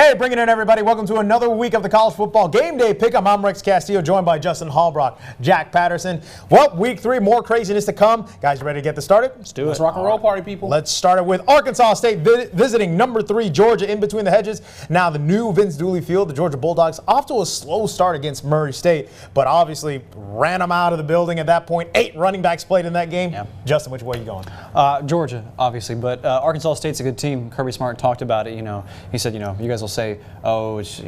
Hey, bring it in, everybody. Welcome to another week of the College Football Game Day Pick'em. I'm Rex Castillo, joined by Justin Hallbrock, Jack Patterson. Well, week 3, more craziness to come. Guys, you ready to get this started? Let's do it. Let's rock and roll, party people. Let's start it with Arkansas State visiting number 3 Georgia in between the hedges. Now, the new Vince Dooley Field, the Georgia Bulldogs, off to a slow start against Murray State, but obviously ran them out of the building at that point. 8 running backs played in that game. Yeah. Justin, which way are you going? Georgia, obviously, but Arkansas State's a good team. Kirby Smart talked about it. He said, you guys will say, oh, it's,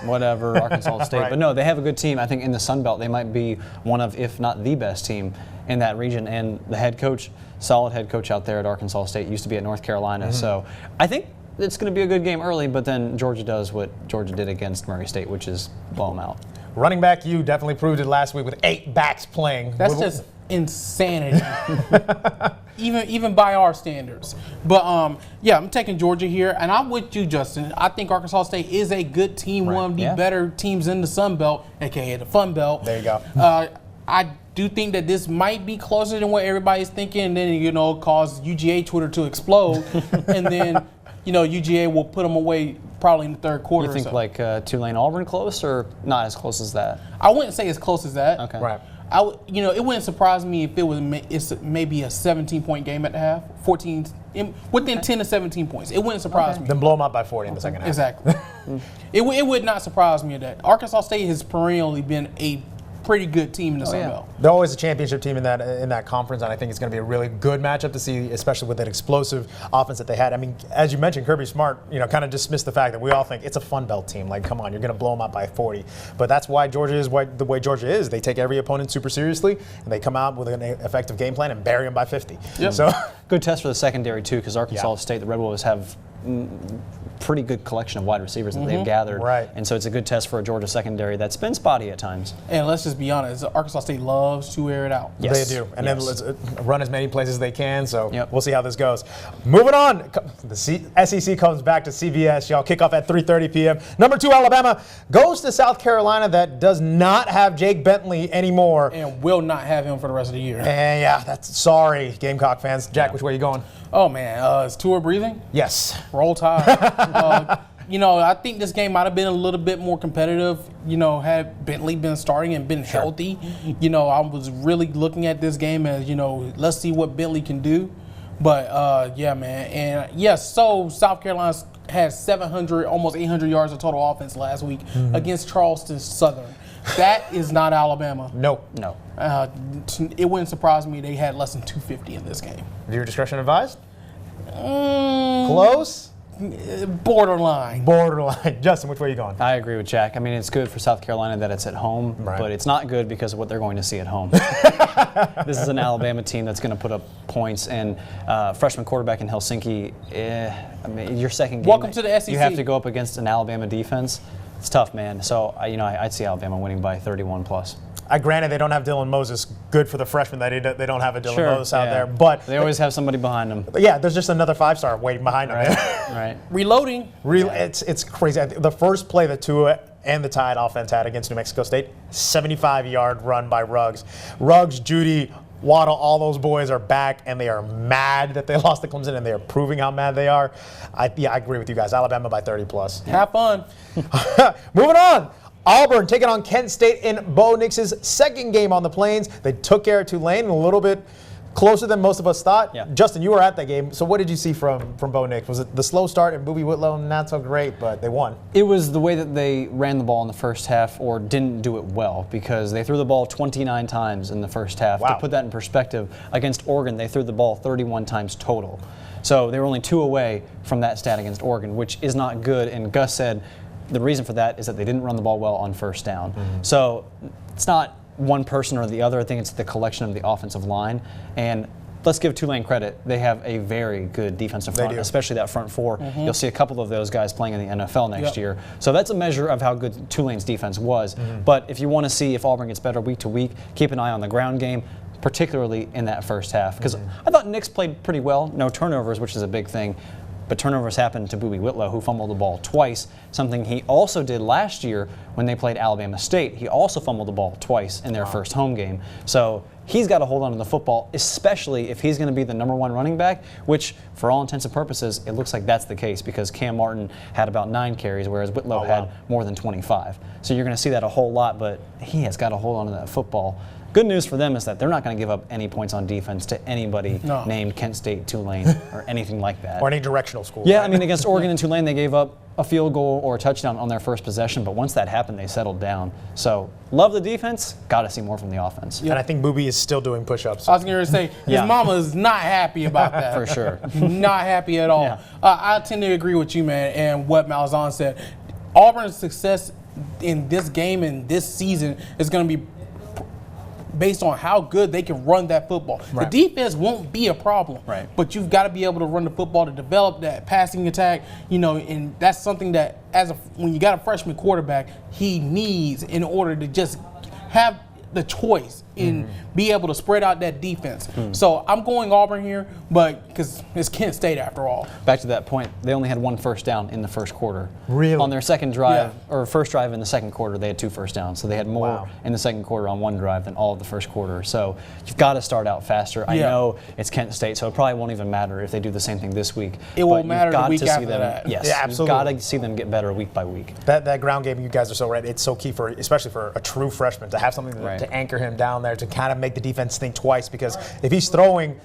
whatever, Arkansas State. Right. But no, they have a good team. I think in the Sun Belt, they might be one of, if not the best team in that region. And the head coach, solid head coach out there at Arkansas State, used to be at North Carolina. Mm-hmm. So I think it's going to be a good game early, but then Georgia does what Georgia did against Murray State, which is blow them out. Running back, you definitely proved it last week with 8 backs playing. That's just insanity, even by our standards. But yeah, I'm taking Georgia here, and I'm with you, Justin. I think Arkansas State is a good team, right. One of the better teams in the Sun Belt, aka the Fun Belt. There you go. I do think that this might be closer than what everybody's thinking, and then cause UGA Twitter to explode, and then UGA will put them away probably in the third quarter. You think or so. Like Tulane Auburn close, or not as close as that? I wouldn't say as close as that. Okay. Right. It wouldn't surprise me if it's maybe a 17-point game at the half, 14, within 10 to 17 points. It wouldn't surprise me. Then blow them up by 40 in the second half. Exactly. it would not surprise me that Arkansas State has perennially been a pretty good team in the Sun Belt. They're always a championship team in that conference, and I think it's going to be a really good matchup to see, especially with that explosive offense that they had. I mean, as you mentioned, Kirby Smart, kind of dismissed the fact that we all think it's a Fun Belt team. Like, come on, you're going to blow them up by 40. But that's why Georgia is the way Georgia is. They take every opponent super seriously, and they come out with an effective game plan and bury them by 50. Yep. So good test for the secondary too, because Arkansas State, the Red Wolves have pretty good collection of wide receivers that they've gathered. Right. And so it's a good test for a Georgia secondary that's been spotty at times. And let's just be honest, Arkansas State loves to air it out. Yes. They do. And then let's run as many places as they can, so we'll see how this goes. Moving on, the SEC comes back to CBS. Y'all kick off at 3:30 p.m. Number 2, Alabama goes to South Carolina that does not have Jake Bentley anymore. And will not have him for the rest of the year. And that's sorry, Gamecock fans. Jack, which way are you going? Oh, man. Is Tua breathing? Yes. Roll Tide. I think this game might have been a little bit more competitive, had Bentley been starting and been healthy. I was really looking at this game as, let's see what Bentley can do. But, yeah, man. And, yes, so South Carolina had 700, almost 800 yards of total offense last week against Charleston Southern. That is not Alabama. No. It wouldn't surprise me they had less than 250 in this game. Your discretion advised? Close? Borderline. Justin, which way are you going? I agree with Jack. I mean, it's good for South Carolina that it's at home, but it's not good because of what they're going to see at home. This is an Alabama team that's going to put up points, and freshman quarterback in Helsinki, your second game. Welcome to the SEC. You have to go up against an Alabama defense. It's tough, man. So, I'd see Alabama winning by 31 plus. Granted, they don't have Dylan Moses. Good for the freshmen that they don't have a Dylan Moses out there. But they always have somebody behind them. Yeah, there's just another 5-star waiting behind them. Right. Reloading. It's crazy. The first play that Tua and the Tide offense had against New Mexico State, 75-yard run by Ruggs. Ruggs, Judy, Waddle, all those boys are back, and they are mad that they lost to Clemson, and they are proving how mad they are. I agree with you guys. Alabama by 30 plus. Have fun. Moving on. Auburn taking on Kent State in Bo Nix's second game on the Plains. They took care of Tulane a little bit closer than most of us thought. Yeah. Justin, you were at that game. So what did you see from Bo Nix? Was it the slow start and Boobie Whitlow not so great, but they won? It was the way that they ran the ball in the first half or didn't do it well, because they threw the ball 29 times in the first half. Wow. To put that in perspective, against Oregon, they threw the ball 31 times total. So they were only 2 away from that stat against Oregon, which is not good. And Gus said the reason for that is that they didn't run the ball well on first down. So it's not one person or the other. I think it's the collection of the offensive line. And let's give Tulane credit. They have a very good defensive front, especially that front 4. You'll see a couple of those guys playing in the NFL next year. So that's a measure of how good Tulane's defense was. But if you want to see if Auburn gets better week to week, keep an eye on the ground game, particularly in that first half. Because I thought Nix played pretty well. No turnovers, which is a big thing. but turnovers happened to Boobie Whitlow, who fumbled the ball twice, something he also did last year when they played Alabama State. He also fumbled the ball twice in their first home game. So he's got to hold on to the football, especially if he's going to be the #1 running back, which for all intents and purposes, it looks like that's the case because Cam Martin had about 9 carries, whereas Whitlow had more than 25. So you're going to see that a whole lot, but he has got to hold on to that football. Good news for them is that they're not going to give up any points on defense to anybody named Kent State, Tulane, or anything like that. Or any directional school. Yeah, I mean, against Oregon and Tulane, they gave up a field goal or a touchdown on their first possession, but once that happened, they settled down. So, love the defense, got to see more from the offense. And I think Boobie is still doing push-ups. I was going to say, his mama is not happy about that. For sure. Not happy at all. Yeah. I tend to agree with you, man, and what Malzahn said. Auburn's success in this game and this season is going to be based on how good they can run that football. Right. The defense won't be a problem, right, but you've got to be able to run the football to develop that passing attack, and that's something that when you got a freshman quarterback, he needs in order to just have the choice and be able to spread out that defense. So I'm going Auburn here, but because it's Kent State after all. Back to that point, they only had 1 first down in the first quarter. Really? On their second drive, or first drive in the second quarter, they had 2 first downs. So they had more in the second quarter on 1 drive than all of the first quarter. So you've got to start out faster. I know it's Kent State, so it probably won't even matter if they do the same thing this week. It won't matter the week after that. Yes, yeah, absolutely. You've got to see them get better week by week. That ground game, you guys are so right. It's so key especially for a true freshman to have something to anchor him down there, to kind of make the defense think twice, because if he's throwing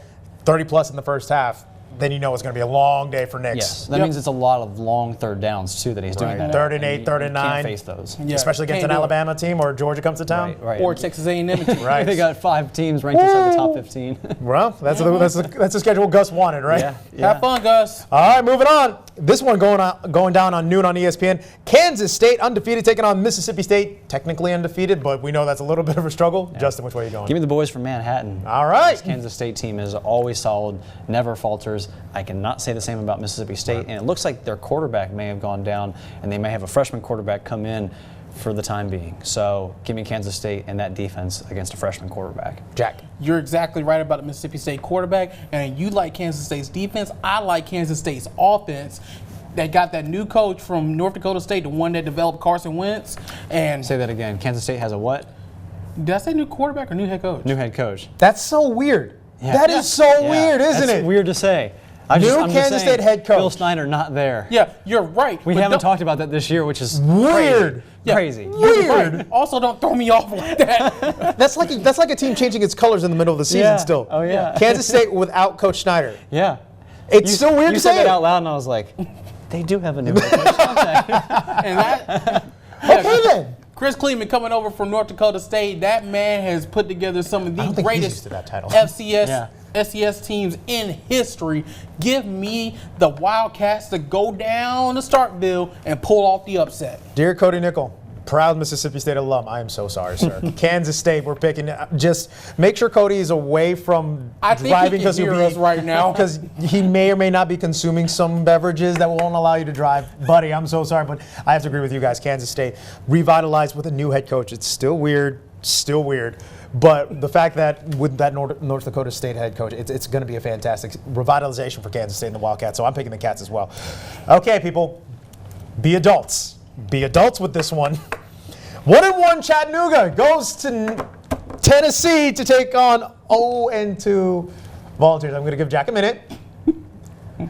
30 plus in the first half, then you know it's going to be a long day for Nix. Yes, that means it's a lot of long third downs too that he's doing. That 3rd and 8, 3rd and 9. Can't face those, especially against an Alabama team or Georgia comes to town, right. Or Texas A&M team. Right. They got 5 teams ranked inside the top 15. Well, that's the schedule Gus wanted, right? Yeah. Have fun, Gus. All right, moving on. This one going down on noon on ESPN. Kansas State undefeated taking on Mississippi State, technically undefeated, but we know that's a little bit of a struggle. Yeah. Justin, which way are you going? Give me the boys from Manhattan. All right. This Kansas State team is always solid, never falters. I cannot say the same about Mississippi State, and it looks like their quarterback may have gone down, and they may have a freshman quarterback come in for the time being. So give me Kansas State and that defense against a freshman quarterback. Jack. You're exactly right about the Mississippi State quarterback, and you like Kansas State's defense. I like Kansas State's offense. They got that new coach from North Dakota State, the one that developed Carson Wentz. And say that again. Kansas State has a what? Did I say new quarterback or new head coach? New head coach. That's so weird. Yeah. That is so weird, isn't That's it? weird to say. I'm just Kansas saying, State head coach. Bill Snyder not there. Yeah, you're right. We haven't talked about that this year, which is weird. Crazy. Weird. Right. Also, don't throw me off like that. That's like a team changing its colors in the middle of the season still. Oh, yeah. Kansas State without Coach Schneider. Yeah. It's still weird to say You said that it. out loud, and I was like, they do have a new head coach, don't they? And that, Okay, then. Chris Kleeman coming over from North Dakota State. That man has put together some of the I don't think he's greatest used to that title. FCS SES teams in history. Give me the Wildcats to go down to Starkville and pull off the upset. Dear Cody Nickel, proud Mississippi State alum. I am so sorry, sir. Kansas State, we're picking. Just make sure Cody is away from driving because he'll be us right now. Because he may or may not be consuming some beverages that won't allow you to drive. Buddy, I'm so sorry, but I have to agree with you guys. Kansas State revitalized with a new head coach. It's still weird. But the fact that with that North Dakota State head coach, it's going to be a fantastic revitalization for Kansas State and the Wildcats. So I'm picking the Cats as well. Okay, people, be adults. Be adults with this one. 1-1 Chattanooga goes to Tennessee to take on 0-2 Volunteers. I'm going to give Jack a minute. All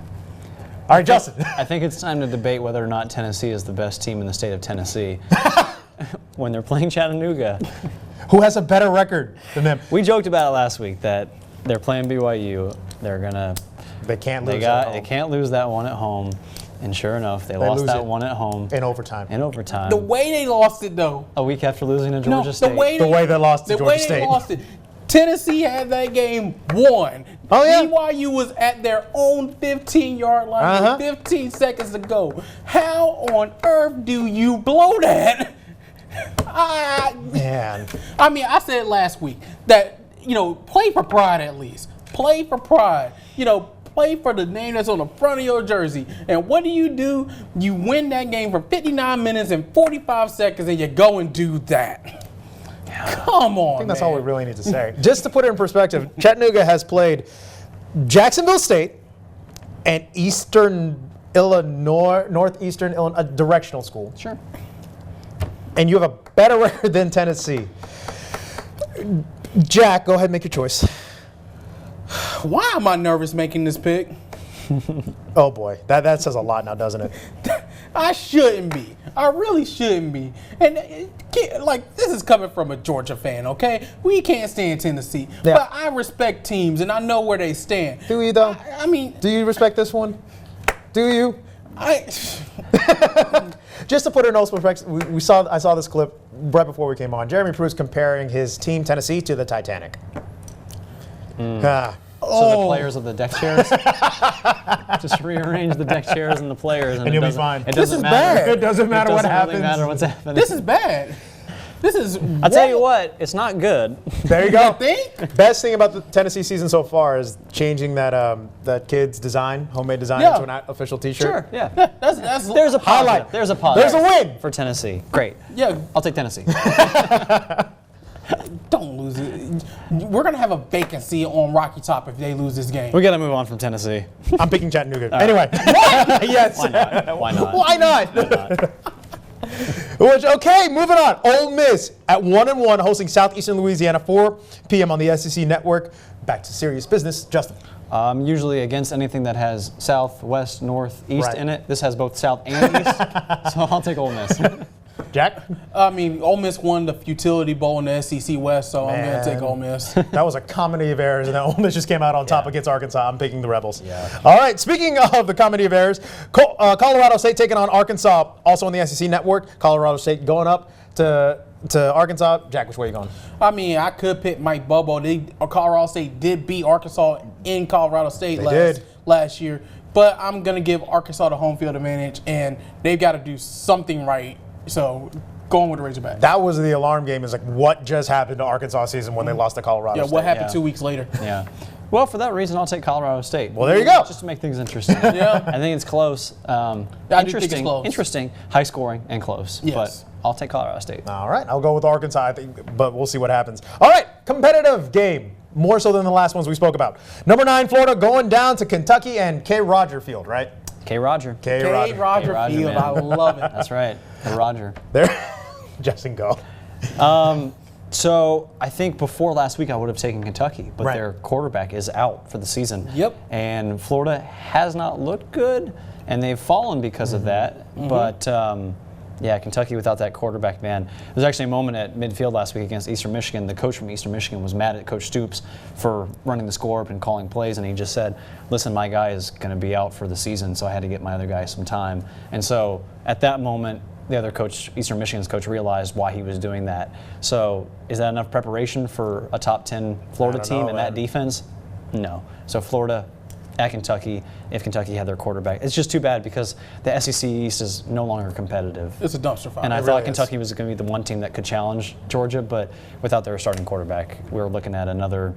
right, Justin. I think it's time to debate whether or not Tennessee is the best team in the state of Tennessee when they're playing Chattanooga. Who has a better record than them? We joked about it last week that they're playing BYU. They can't lose. They can't lose that one at home. And sure enough, they lost that one at home. In overtime. The way they lost it, though. A week after losing to Georgia State. The way they lost to Georgia State. The way they lost it. Tennessee had that game won. Oh, yeah. BYU was at their own 15-yard line with 15 seconds to go. How on earth do you blow that? Man. I mean, I said last week that, play for pride at least. Play for pride. Play for the name that's on the front of your jersey. And what do? You win that game for 59 minutes and 45 seconds, and you go and do that. Come on, I think that's all we really need to say. Just to put it in perspective, Chattanooga has played Jacksonville State and Eastern Illinois, Northeastern Illinois, a directional school. Sure. And you have a better record than Tennessee. Jack, go ahead and make your choice. Why am I nervous making this pick? Oh boy, that says a lot now, doesn't it? I shouldn't be. I really shouldn't be. And this is coming from a Georgia fan, okay? We can't stand Tennessee, Yeah. but I respect teams and I know where they stand. Do you though? I mean, do you respect this one? Do you? I Just to put it in those perspective, I saw this clip right before we came on. Jeremy Pruitt's comparing his team Tennessee to the Titanic. So the players of the deck chairs? Just rearrange the deck chairs and the players, and you'll be fine. It This doesn't is matter. bad. It doesn't matter what It doesn't really happens. matter what's happening. this is bad. This is. I'll tell you what, it's not good. There you go. think? Best thing about the Tennessee season so far is changing that kid's design, homemade design, Yeah. into an official T-shirt. Sure, yeah. That's There's a positive. Highlight. There's a positive. There's a win. For Tennessee. Great. yeah. I'll take Tennessee. Don't lose it. We're gonna have a vacancy on Rocky Top if they lose this game. We got to move on from Tennessee. I'm picking Chattanooga. Anyway. Yes. Why not? Why not? Why not? Why not? Okay, moving on. Ole Miss at 1-1, hosting Southeastern Louisiana, 4 p.m. on the SEC Network. Back to serious business. Justin. I'm usually against anything that has south, west, north, east Right. in it. This has both south and east, so I'll take Ole Miss. Jack? I mean, Ole Miss won the Futility Bowl in the SEC West, so I'm gonna take Man. Ole Miss. That was a comedy of errors, and then Ole Miss just came out on top Yeah. against Arkansas. I'm picking the Rebels. Yeah. All right, speaking of the comedy of errors, Colorado State taking on Arkansas, also on the SEC Network. Colorado State going up to Arkansas. Jack, which way are you going? I mean, I could pick Mike Bobo. Colorado State did beat Arkansas in Colorado State did. last year, but I'm gonna give Arkansas the home field advantage, and they've got to do something right. So, going with the Razorbacks. That was the alarm game. Is like, what just happened to Arkansas season when they lost to Colorado Yeah, State? what happened Yeah. 2 weeks later? Yeah. Well, for that reason, I'll take Colorado State. Well, there you go. Just to make things interesting. Yeah. I think it's close. I do think it's Interesting. close. Interesting. High scoring and close. Yes. But I'll take Colorado State. All right, I'll go with Arkansas, I think, but we'll see what happens. All right, competitive game, more so than the last ones we spoke about. Number 9, Florida, going down to Kentucky and K. Roger Field, right? K. Roger. K. K. Roger. Roger Roger, Field, man. I love it. That's right. K. Roger. There, Justin, go. So I think before last week I would have taken Kentucky, but Right. their quarterback is out for the season. Yep. And Florida has not looked good, and they've fallen because of that. But yeah, Kentucky without that quarterback, man. There's actually a moment at midfield last week against Eastern Michigan. The coach from Eastern Michigan was mad at Coach Stoops for running the score up and calling plays, and he just said, listen, my guy is going to be out for the season, so I had to get my other guy some time. And so at that moment, the other coach, Eastern Michigan's coach, realized why he was doing that. So is that enough preparation for a top 10 Florida I don't team know, and man. that defense? No. So Florida at Kentucky, if Kentucky had their quarterback. It's just too bad because the SEC East is no longer competitive. It's a dumpster fire. And I It thought really is. Kentucky was going to be the one team that could challenge Georgia, but without their starting quarterback, we were looking at another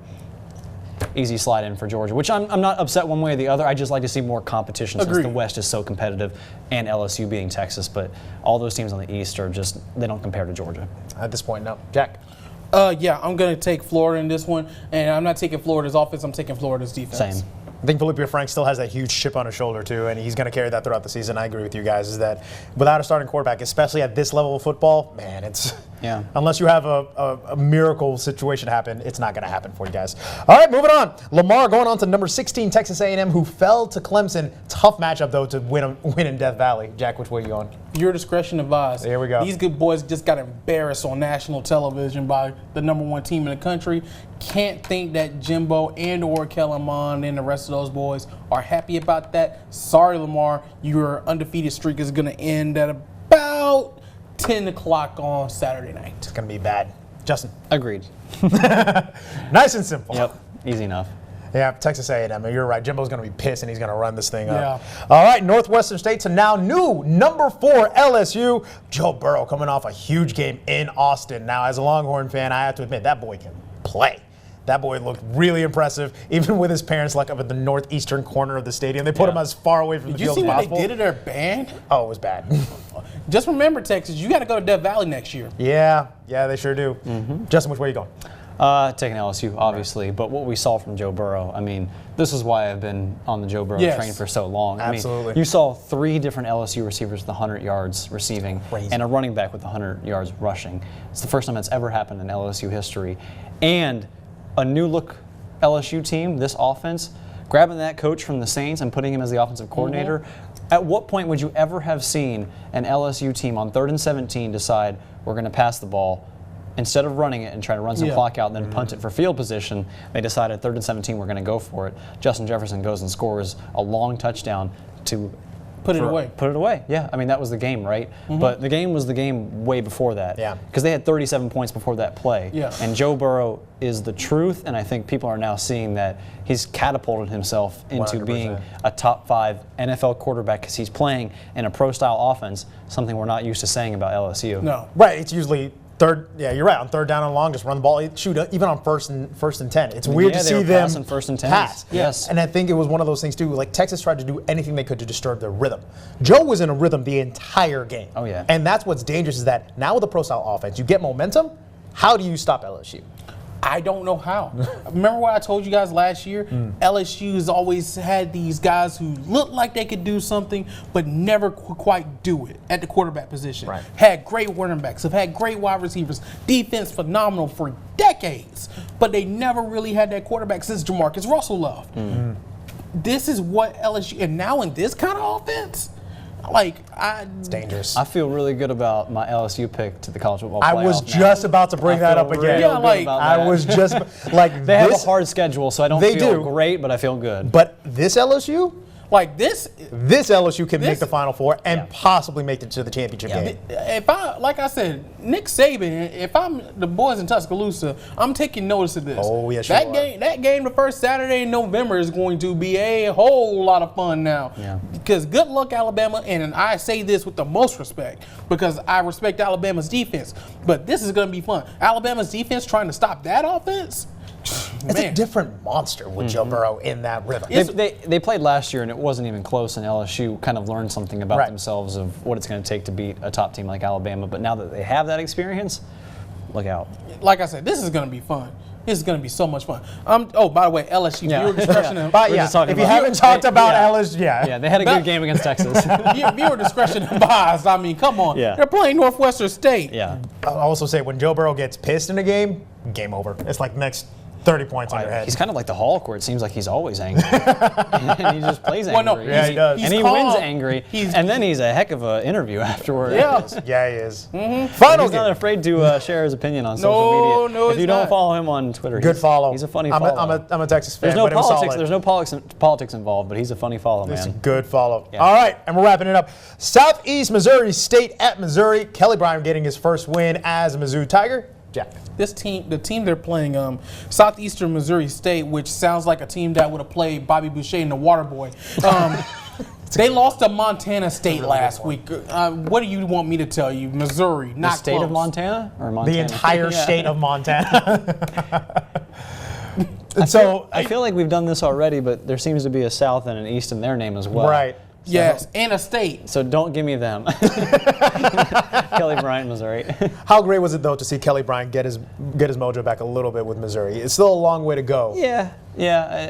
easy slide in for Georgia, which I'm not upset one way or the other. I just like to see more competition since Agreed. the West is so competitive, and LSU being Texas. But all those teams on the East are just, they don't compare to Georgia. At this point, no. Jack. Yeah, I'm going to take Florida in this one, and I'm not taking Florida's offense. I'm taking Florida's defense. Same. I think Felipe Frank still has that huge chip on his shoulder, too, and he's going to carry that throughout the season. I agree with you guys, is that without a starting quarterback, especially at this level of football, man, it's Yeah. unless you have a miracle situation happen, it's not going to happen for you guys. All right, moving on. Lamar going on to number 16, Texas A&M, who fell to Clemson. Tough matchup, though, to win in Death Valley. Jack, which way are you going? Your discretion advised. There we go. These good boys just got embarrassed on national television by the number 1 team in the country. Can't think that Jimbo and or Kellen Mond and the rest of those boys are happy about that. Sorry, Lamar. Your undefeated streak is going to end at about 10 o'clock on Saturday night. It's going to be bad. Justin. Agreed. Nice and simple. Yep. Easy enough. Yeah, Texas A&M. You're right. Jimbo's going to be pissed, and he's going to run this thing up. Yeah. All right, Northwestern State to now new number 4 LSU. Joe Burrow coming off a huge game in Austin. Now, as a Longhorn fan, I have to admit, that boy can play. That boy looked really impressive, even with his parents like up at the northeastern corner of the stadium. They put him as far away from Did the you field see as what possible. they did to their band? Oh, it was bad. Just remember, Texas, you got to go to Death Valley next year. Yeah, they sure do. Justin, which way are you going? Taking LSU, obviously, but what we saw from Joe Burrow, I mean, this is why I've been on the Joe Burrow train for so long. Absolutely. I mean, you saw 3 different LSU receivers with 100 yards receiving Crazy. and a running back with 100 yards rushing. It's the first time that's ever happened in LSU history. And a new look LSU team, this offense, grabbing that coach from the Saints and putting him as the offensive coordinator. At what point would you ever have seen an LSU team on 3rd and 17 decide we're going to pass the ball instead of running it and try to run some clock out and then punt it for field position? They decided 3rd and 17 we're going to go for it. Justin Jefferson goes and scores a long touchdown to Put it away. Put it away. Yeah, I mean that was the game, right? But the game was the game way before that. Yeah. Because they had 37 points before that play. Yeah. And Joe Burrow is the truth, and I think people are now seeing that he's catapulted himself into 100%. being a top 5 NFL quarterback because he's playing in a pro-style offense, something we're not used to saying about LSU. No. Right. It's usually third. Yeah, you're right. On 3rd down and long, just run the ball. Shoot, even on first and 10. It's weird to they see were them passing 1st and 10s. pass. Yes. And I think it was one of those things too. Like Texas tried to do anything they could to disturb their rhythm. Joe was in a rhythm the entire game. Oh, yeah. And that's what's dangerous is that now with the pro style offense, you get momentum. How do you stop LSU? I don't know how. Remember what I told you guys last year? LSU has always had these guys who look like they could do something, but never quite do it at the quarterback position. Right. Had great running backs, have had great wide receivers, defense phenomenal for decades, but they never really had that quarterback since Jamarcus Russell left. This is what LSU, and now in this kind of offense, It's dangerous. I feel really good about my LSU pick to the college football playoff. I was now. just about to bring I that feel up again. real Yeah, good like, about I that. was just like They have a this, hard schedule, so I don't They feel do. great, but I feel good. but this LSU, this LSU can make This- the Final Four and possibly make it to the championship game. If I, like I said, Nick Saban, if I'm the boys in Tuscaloosa, I'm taking notice of this. Oh, yes, you that are. that game, the first Saturday in November is going to be a whole lot of fun now. Yeah. Because good luck, Alabama, and I say this with the most respect because I respect Alabama's defense. But this is going to be fun. Alabama's defense trying to stop that offense. It's a Man. different monster with Joe Burrow in that rhythm. They played last year and it wasn't even close, and LSU kind of learned something about Right. themselves of what it's going to take to beat a top team like Alabama. But now that they have that experience, look out. Like I said, this is going to be fun. This is going to be so much fun. Oh, by the way, LSU, Yeah. viewer discretion. But We're yeah, just talking if you about- haven't talked about Yeah. LSU, Yeah, they had a good game against Texas. Viewer discretion advised. I mean, come on. Yeah. They're playing Northwestern State. Yeah. I'll also say when Joe Burrow gets pissed in a game over. It's like next 30 points on your head. He's kind of like the Hulk, where it seems like he's always angry. And he just plays angry. Well, no, Yeah, he does. And he calm. wins angry. He's- And then he's a heck of an interview afterward. Yeah. Yeah, he is. Mm-hmm. Final He's not game. afraid to share his opinion on social media. No, if he's you don't not. follow him on Twitter, Good follow. He's a funny I'm follow. I'm a Texas fan, There's no but it was politics. solid. There's no politics involved, but he's a funny follow, It's a man. good follow. Yeah. All right, and we're wrapping it up. Southeast Missouri State at Missouri. Kelly Bryant getting his first win as a Mizzou Tiger. Jack. This team, the team they're playing, Southeastern Missouri State, which sounds like a team that would have played Bobby Boucher and the Waterboy. They lost to Montana State last week. What do you want me to tell you? Missouri, The not state close. of Montana or Montana? The entire Yeah. state of Montana. And so, I feel like we've done this already, but there seems to be a South and an East in their name as well. right. Yes, and a state. So don't give me them. Kelly Bryant, Missouri. How great was it though to see Kelly Bryant get his mojo back a little bit with Missouri? It's still a long way to go. Yeah.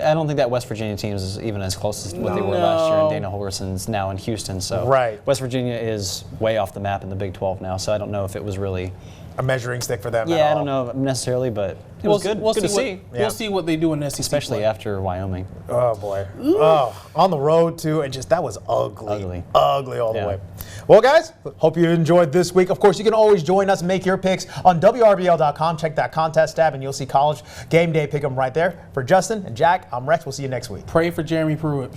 I don't think that West Virginia team is even as close as what they were last year. And Dana Holgerson's now in Houston, so Right. West Virginia is way off the map in the Big 12 now. So I don't know if it was really. A measuring stick for them. at Yeah, I all. don't know necessarily, but it was good. Good to see. Yeah. We'll see what they do in SEC Especially play. after Wyoming. Oh boy. Oh, on the road too, and just that was ugly. Ugly all the Yeah. way. Well, guys, hope you enjoyed this week. Of course, you can always join us and make your picks on WRBL.com. Check that contest tab, and you'll see College Game Day pick 'em right there. For Justin and Jack, I'm Rex. We'll see you next week. Pray for Jeremy Pruitt.